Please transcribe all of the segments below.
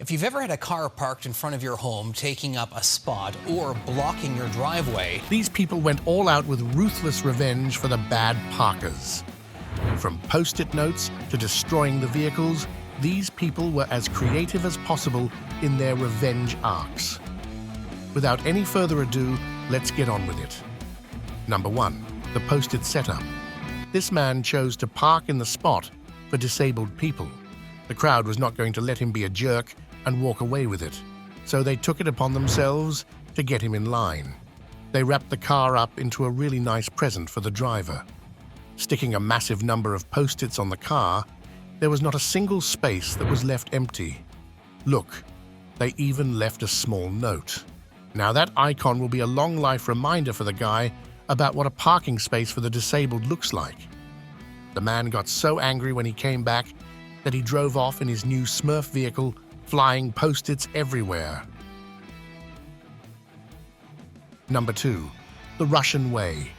If you've ever had a car parked in front of your home taking up a spot or blocking your driveway, These people went all out with ruthless revenge for the bad parkers. From post-it notes to destroying the vehicles, these people were as creative as possible in their revenge arcs. Without any further ado, let's get on with it. Number 1. The post-it setup. This man chose to park in the spot for disabled people. The crowd was not going to let him be a jerk and walk away with it, so they took it upon themselves to get him in line. They wrapped the car up into a really nice present for the driver. Sticking a massive number of post-its on the car, there was not a single space that was left empty. Look, they even left a small note. Now that icon will be a long-life reminder for the guy about what a parking space for the disabled looks like. The man got so angry when he came back that he drove off in his new Smurf vehicle, flying post-its everywhere. Number 2. The Russian way.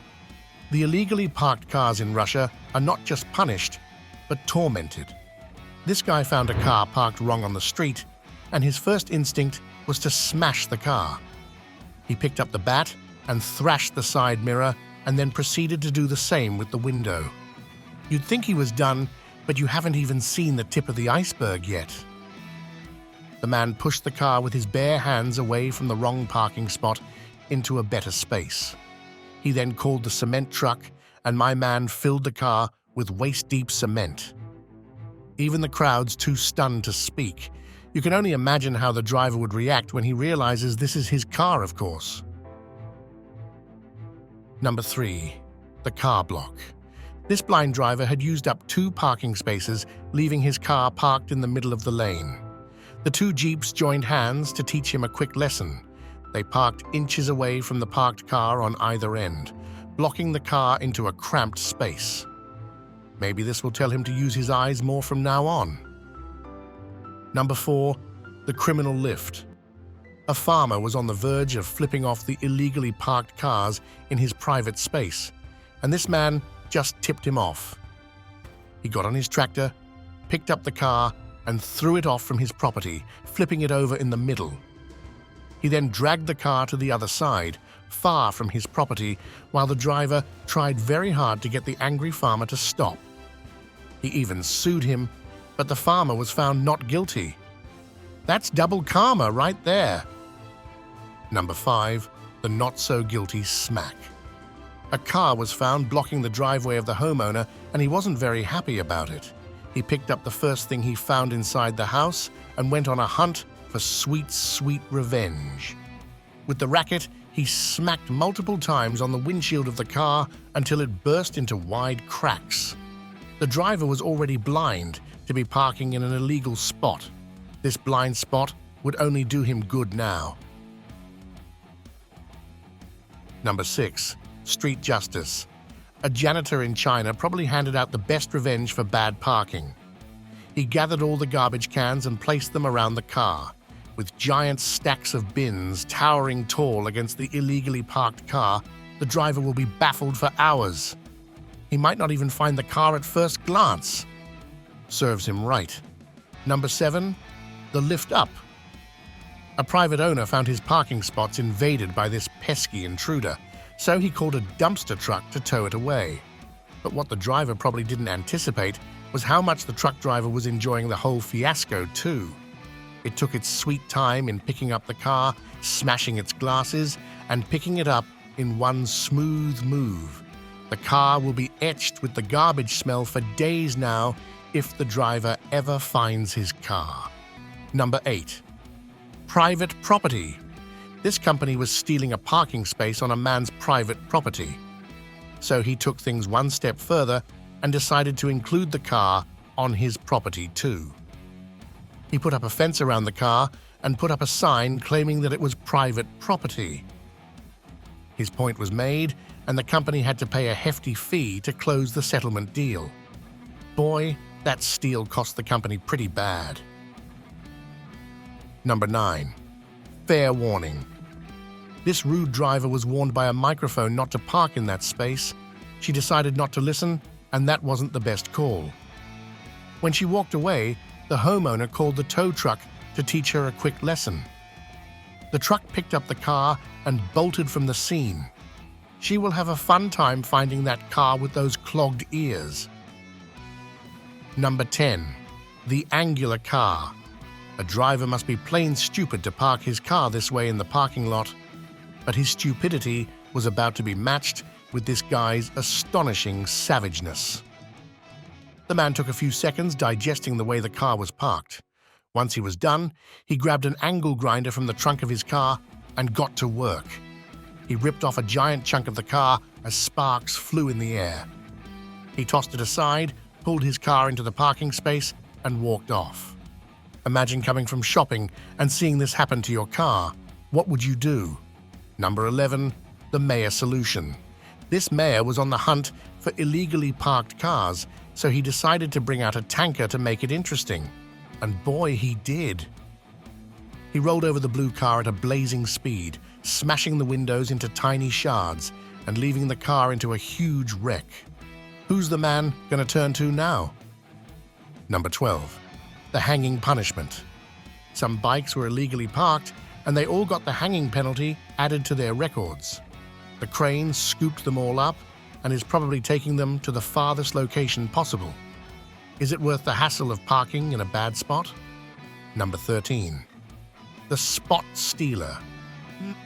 The illegally parked cars in Russia are not just punished, but tormented. This guy found a car parked wrong on the street, and his first instinct was to smash the car. He picked up the bat and thrashed the side mirror, and then proceeded to do the same with the window. You'd think he was done, but you haven't even seen the tip of the iceberg yet. The man pushed the car with his bare hands away from the wrong parking spot into a better space. He then called the cement truck, and my man filled the car with waist-deep cement. Even the crowd's too stunned to speak. You can only imagine how the driver would react when he realizes this is his car, of course. Number 3. The car block. This blind driver had used up 2 parking spaces, leaving his car parked in the middle of the lane. The 2 Jeeps joined hands to teach him a quick lesson. They parked inches away from the parked car on either end, blocking the car into a cramped space. Maybe this will tell him to use his eyes more from now on. Number 4. The criminal lift. A farmer was on the verge of flipping off the illegally parked cars in his private space, and this man just tipped him off. He got on his tractor, picked up the car, and threw it off from his property, flipping it over in the middle. He then dragged the car to the other side, far from his property, while the driver tried very hard to get the angry farmer to stop. He even sued him, but the farmer was found not guilty. That's double karma right there. Number 5. The not-so-guilty smack. A car was found blocking the driveway of the homeowner, and he wasn't very happy about it. He picked up the first thing he found inside the house and went on a hunt for sweet, sweet revenge. With the racket, he smacked multiple times on the windshield of the car until it burst into wide cracks. The driver was already blind to be parking in an illegal spot. This blind spot would only do him good now. Number 6. Street justice. A janitor in China probably handed out the best revenge for bad parking. He gathered all the garbage cans and placed them around the car, with giant stacks of bins towering tall against the illegally parked car. The driver will be baffled for hours. He might not even find the car at first glance. Serves him right. Number 7. The lift up. A private owner found his parking spots invaded by this pesky intruder, so he called a dumpster truck to tow it away. But what the driver probably didn't anticipate was how much the truck driver was enjoying the whole fiasco too. It took its sweet time in picking up the car, smashing its glasses, and picking it up in one smooth move. The car will be etched with the garbage smell for days now if the driver ever finds his car. Number 8. Private property. This company was stealing a parking space on a man's private property. So he took things one step further and decided to include the car on his property too. He put up a fence around the car and put up a sign claiming that it was private property. His point was made, and the company had to pay a hefty fee to close the settlement deal. Boy, that steal cost the company pretty bad. Number 9. Fair warning. This rude driver was warned by a microphone not to park in that space. She decided not to listen, and that wasn't the best call. When she walked away, the homeowner called the tow truck to teach her a quick lesson. The truck picked up the car and bolted from the scene. She will have a fun time finding that car with those clogged ears. Number 10. The angular car. A driver must be plain stupid to park his car this way in the parking lot, but his stupidity was about to be matched with this guy's astonishing savageness. The man took a few seconds digesting the way the car was parked. Once he was done, he grabbed an angle grinder from the trunk of his car and got to work. He ripped off a giant chunk of the car as sparks flew in the air. He tossed it aside, pulled his car into the parking space, and walked off. Imagine coming from shopping and seeing this happen to your car. What would you do? Number 11. The mayor solution. This mayor was on the hunt for illegally parked cars, so he decided to bring out a tanker to make it interesting. And boy, he did. He rolled over the blue car at a blazing speed, smashing the windows into tiny shards and leaving the car into a huge wreck. Who's the man going to turn to now? Number 12. The hanging punishment. Some bikes were illegally parked, and they all got the hanging penalty added to their records. The crane scooped them all up and is probably taking them to the farthest location possible. Is it worth the hassle of parking in a bad spot? Number 13. The spot stealer.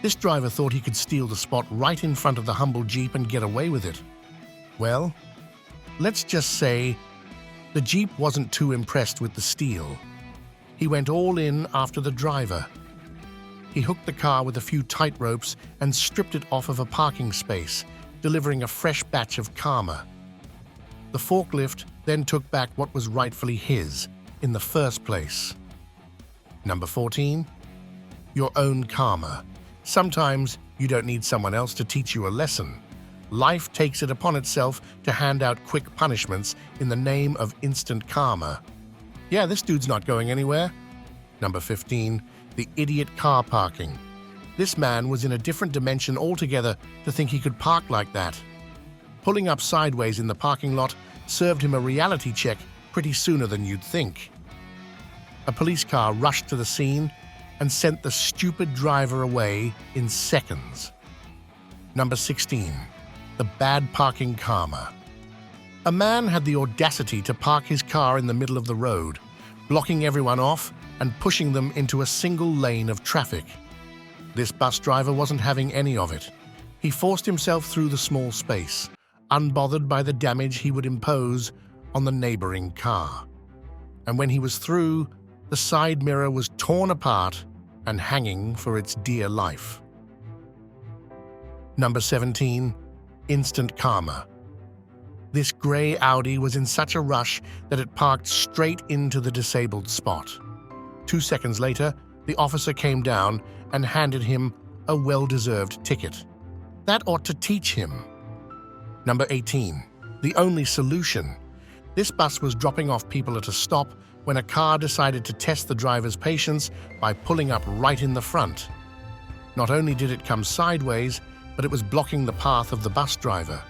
This driver thought he could steal the spot right in front of the humble Jeep and get away with it. Well, let's just say the Jeep wasn't too impressed with the steal. He went all in after the driver. He hooked the car with a few tight ropes and stripped it off of a parking space, delivering a fresh batch of karma. The forklift then took back what was rightfully his in the first place. Number 14. Your own karma. Sometimes you don't need someone else to teach you a lesson. Life takes it upon itself to hand out quick punishments in the name of instant karma. Yeah, this dude's not going anywhere. Number 15. The idiot car parking. This man was in a different dimension altogether to think he could park like that. Pulling up sideways in the parking lot served him a reality check pretty sooner than you'd think. A police car rushed to the scene and sent the stupid driver away in seconds. Number 16. The bad parking karma. A man had the audacity to park his car in the middle of the road, blocking everyone off and pushing them into a single lane of traffic. This bus driver wasn't having any of it. He forced himself through the small space, unbothered by the damage he would impose on the neighboring car. And when he was through, the side mirror was torn apart and hanging for its dear life. Number 17. Instant karma. This grey Audi was in such a rush that it parked straight into the disabled spot. 2 seconds later, the officer came down and handed him a well-deserved ticket. That ought to teach him. Number 18. The only solution. This bus was dropping off people at a stop when a car decided to test the driver's patience by pulling up right in the front. Not only did it come sideways, but it was blocking the path of the bus driver.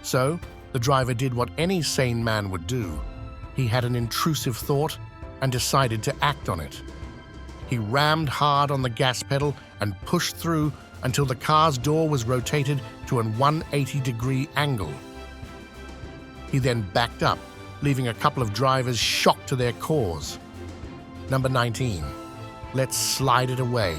So, the driver did what any sane man would do. He had an intrusive thought and decided to act on it. He rammed hard on the gas pedal and pushed through until the car's door was rotated to an 180-degree angle. He then backed up, leaving a couple of drivers shocked to their cores. Number 19. Let's slide it away.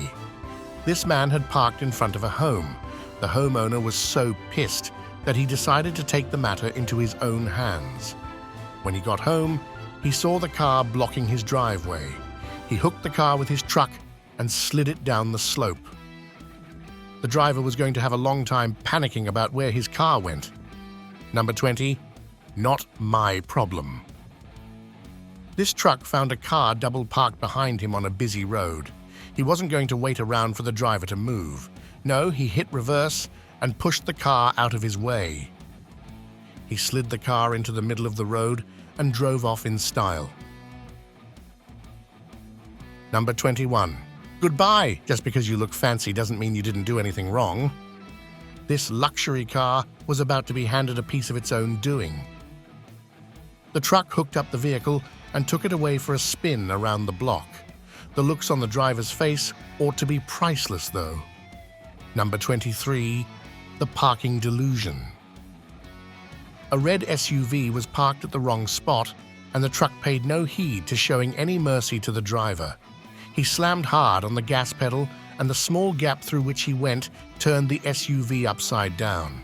This man had parked in front of a home. The homeowner was so pissed that he decided to take the matter into his own hands. When he got home, he saw the car blocking his driveway. He hooked the car with his truck and slid it down the slope. The driver was going to have a long time panicking about where his car went. Number 20. Not my problem. This truck found a car double parked behind him on a busy road. He wasn't going to wait around for the driver to move. No, he hit reverse and pushed the car out of his way. He slid the car into the middle of the road and drove off in style. Number 21. Goodbye. Just because you look fancy doesn't mean you didn't do anything wrong. This luxury car was about to be handed a piece of its own doing. The truck hooked up the vehicle and took it away for a spin around the block. The looks on the driver's face ought to be priceless, though. Number 23. The parking delusion. A red SUV was parked at the wrong spot, and the truck paid no heed to showing any mercy to the driver. He slammed hard on the gas pedal, and the small gap through which he went turned the SUV upside down.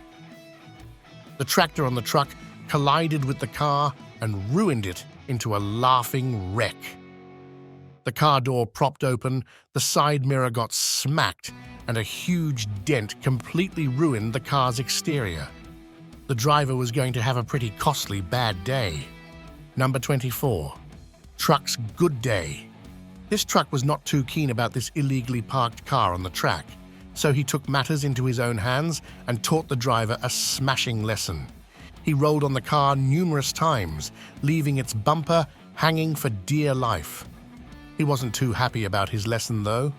The tractor on the truck collided with the car and ruined it into a laughing wreck. The car door propped open, the side mirror got smacked, and a huge dent completely ruined the car's exterior. The driver was going to have a pretty costly bad day. Number 24. Truck's good day. This truck was not too keen about this illegally parked car on the track, so he took matters into his own hands and taught the driver a smashing lesson. He rolled on the car numerous times, leaving its bumper hanging for dear life. He wasn't too happy about his lesson, though.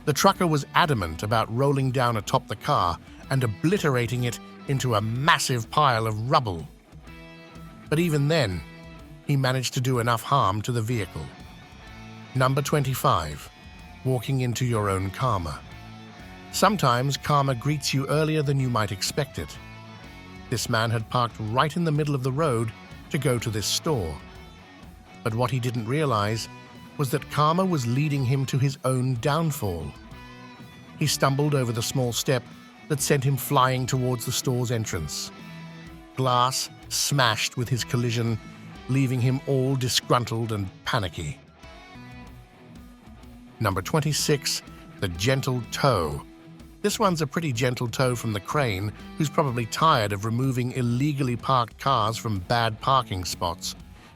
The trucker was adamant about rolling down atop the car and obliterating it into a massive pile of rubble. But even then, he managed to do enough harm to the vehicle. Number 25. Walking into your own karma. Sometimes karma greets you earlier than you might expect it. This man had parked right in the middle of the road to go to this store. But what he didn't realize was that karma was leading him to his own downfall. He stumbled over the small step that sent him flying towards the store's entrance. Glass smashed with his collision, leaving him all disgruntled and panicky. Number 26. The gentle tow. This one's a pretty gentle tow from the crane, who's probably tired of removing illegally parked cars from bad parking spots.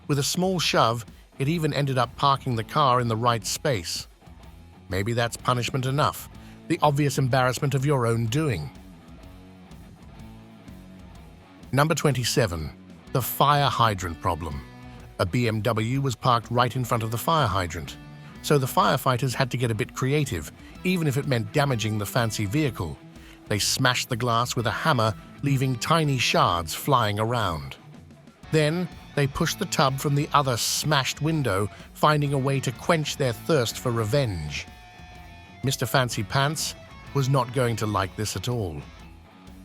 With a small shove, it even ended up parking the car in the right space. Maybe that's punishment enough, the obvious embarrassment of your own doing. Number 27. The fire hydrant problem. A BMW was parked right in front of the fire hydrant, so the firefighters had to get a bit creative, even if it meant damaging the fancy vehicle. They smashed the glass with a hammer, leaving tiny shards flying around. Then, they pushed the tub from the other smashed window, finding a way to quench their thirst for revenge. Mr. Fancy Pants was not going to like this at all.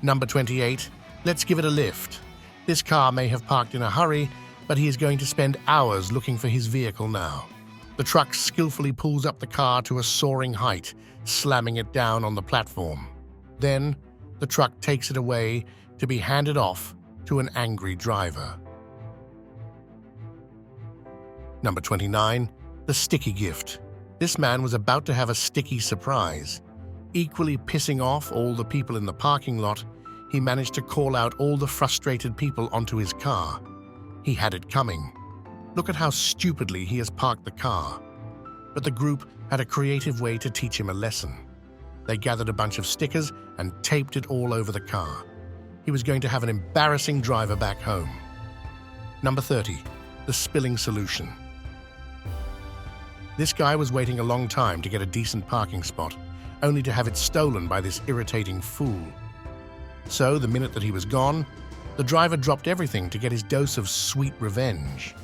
Number 28. Let's give it a lift. This car may have parked in a hurry, but he is going to spend hours looking for his vehicle now. The truck skillfully pulls up the car to a soaring height, slamming it down on the platform. Then, the truck takes it away to be handed off to an angry driver. Number 29. The sticky gift. This man was about to have a sticky surprise. Equally pissing off all the people in the parking lot, he managed to call out all the frustrated people onto his car. He had it coming. Look at how stupidly he has parked the car. But the group had a creative way to teach him a lesson. They gathered a bunch of stickers and taped it all over the car. He was going to have an embarrassing driver back home. Number 30. The spilling solution. This guy was waiting a long time to get a decent parking spot, only to have it stolen by this irritating fool. So, the minute that he was gone, the driver dropped everything to get his dose of sweet revenge.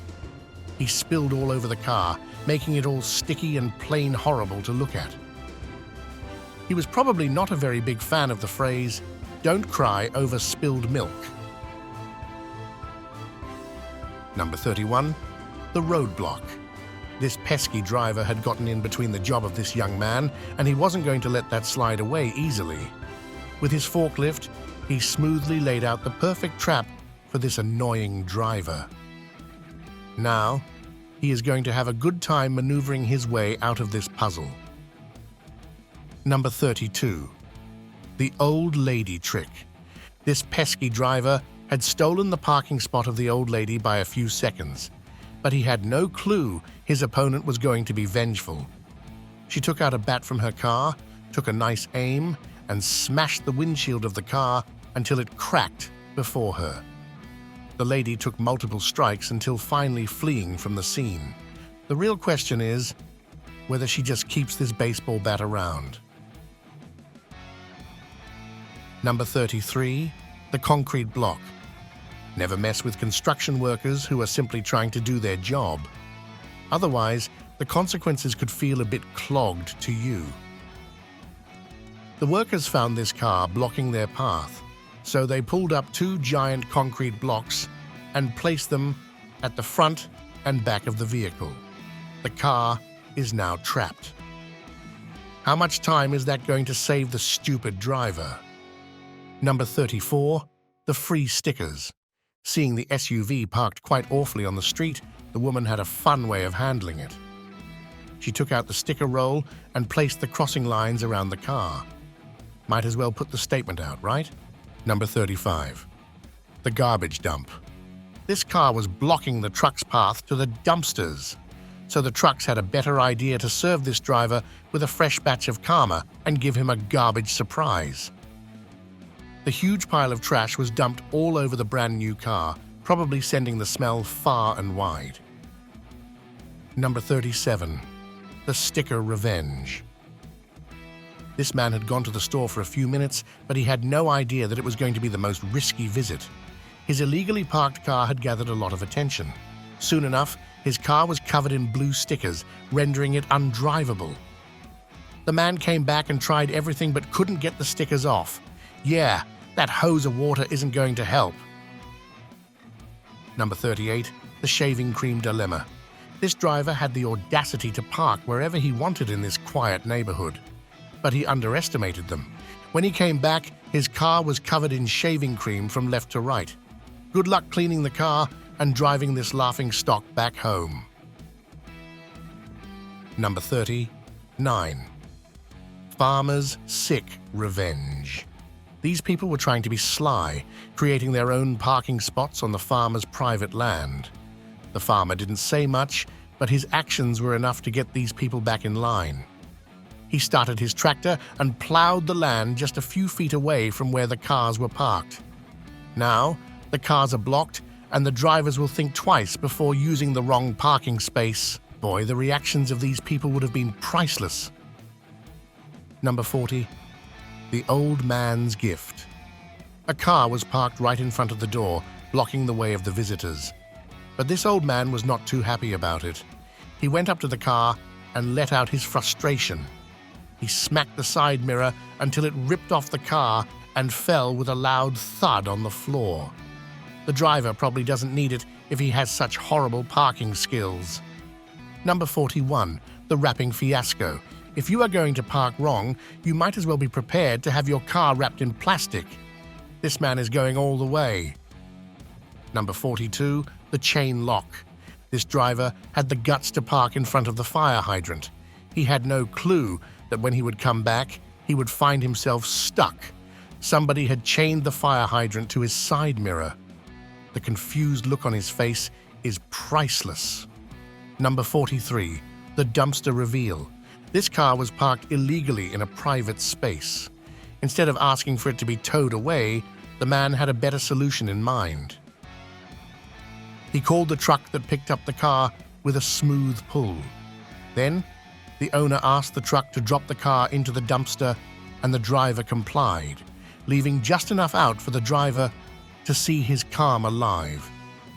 He spilled all over the car, making it all sticky and plain horrible to look at. He was probably not a very big fan of the phrase, "Don't cry over spilled milk." Number 31. The roadblock. This pesky driver had gotten in between the job of this young man, and he wasn't going to let that slide away easily. With his forklift, he smoothly laid out the perfect trap for this annoying driver. Now, he is going to have a good time maneuvering his way out of this puzzle. Number 32. The old lady trick. This pesky driver had stolen the parking spot of the old lady by a few seconds, but he had no clue his opponent was going to be vengeful. She took out a bat from her car, took a nice aim, and smashed the windshield of the car until it cracked before her. The lady took multiple strikes until finally fleeing from the scene. The real question is whether she just keeps this baseball bat around. Number 33. The concrete block. Never mess with construction workers who are simply trying to do their job. Otherwise, the consequences could feel a bit clogged to you. The workers found this car blocking their path, so they pulled up 2 giant concrete blocks and placed them at the front and back of the vehicle. The car is now trapped. How much time is that going to save the stupid driver? Number 34, the free stickers. Seeing the SUV parked quite awfully on the street, the woman had a fun way of handling it. She took out the sticker roll and placed the crossing lines around the car. Might as well put the statement out, right? Number 35, the garbage dump. This car was blocking the truck's path to the dumpsters, so the trucks had a better idea to serve this driver with a fresh batch of karma and give him a garbage surprise. The huge pile of trash was dumped all over the brand new car, probably sending the smell far and wide. Number 37, the sticker revenge. This man had gone to the store for a few minutes, but he had no idea that it was going to be the most risky visit. His illegally parked car had gathered a lot of attention. Soon enough, his car was covered in blue stickers, rendering it undrivable. The man came back and tried everything but couldn't get the stickers off. Yeah, that hose of water isn't going to help. Number 38, the shaving cream dilemma. This driver had the audacity to park wherever he wanted in this quiet neighborhood, but he underestimated them. When he came back, his car was covered in shaving cream from left to right. Good luck cleaning the car and driving this laughing stock back home. Number 39, farmer's sick revenge. These people were trying to be sly, creating their own parking spots on the farmer's private land. The farmer didn't say much, but his actions were enough to get these people back in line. He started his tractor and plowed the land just a few feet away from where the cars were parked. Now, the cars are blocked, and the drivers will think twice before using the wrong parking space. Boy, the reactions of these people would have been priceless. Number 40, the old man's gift. A car was parked right in front of the door, blocking the way of the visitors. But this old man was not too happy about it. He went up to the car and let out his frustration. He smacked the side mirror until it ripped off the car and fell with a loud thud on the floor. The driver probably doesn't need it if he has such horrible parking skills. Number 41, the wrapping fiasco. If you are going to park wrong, you might as well be prepared to have your car wrapped in plastic. This man is going all the way. Number 42, the chain lock. This driver had the guts to park in front of the fire hydrant. He had no clue that when he would come back, he would find himself stuck. Somebody had chained the fire hydrant to his side mirror. The confused look on his face is priceless. Number 43, the dumpster reveal. This car was parked illegally in a private space. Instead of asking for it to be towed away, the man had a better solution in mind. He called the truck that picked up the car with a smooth pull. Then, the owner asked the truck to drop the car into the dumpster, and the driver complied, leaving just enough out for the driver to see his karma live.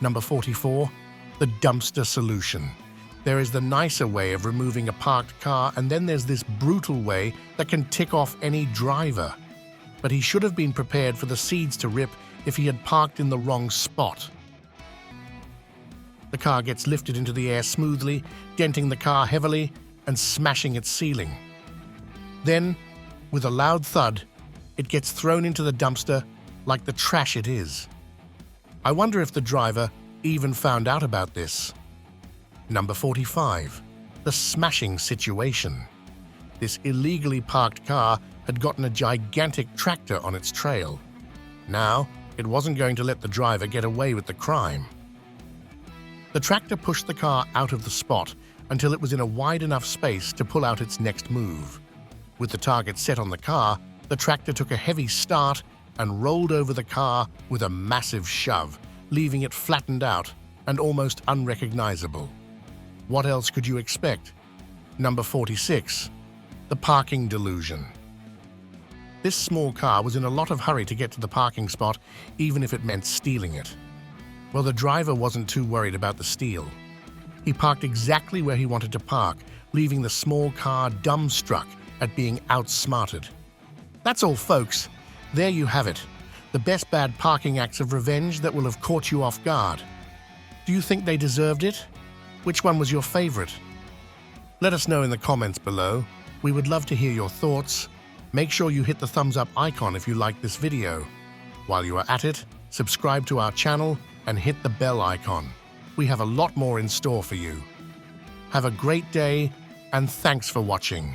Number 44, the dumpster solution. There is the nicer way of removing a parked car, and then there's this brutal way that can tick off any driver. But he should have been prepared for the seeds to rip if he had parked in the wrong spot. The car gets lifted into the air smoothly, denting the car heavily and smashing its ceiling. Then, with a loud thud, it gets thrown into the dumpster like the trash it is. I wonder if the driver even found out about this. Number 45, the smashing situation. This illegally parked car had gotten a gigantic tractor on its trail. Now, it wasn't going to let the driver get away with the crime. The tractor pushed the car out of the spot until it was in a wide enough space to pull out its next move. With the target set on the car, the tractor took a heavy start and rolled over the car with a massive shove, leaving it flattened out and almost unrecognizable. What else could you expect? Number 46, the parking delusion. This small car was in a lot of hurry to get to the parking spot, even if it meant stealing it. Well, the driver wasn't too worried about the steal. He parked exactly where he wanted to park, leaving the small car dumbstruck at being outsmarted. That's all, folks. There you have it. The best bad parking acts of revenge that will have caught you off guard. Do you think they deserved it? Which one was your favorite? Let us know in the comments below. We would love to hear your thoughts. Make sure you hit the thumbs up icon if you like this video. While you are at it, subscribe to our channel and hit the bell icon. We have a lot more in store for you. Have a great day, and thanks for watching.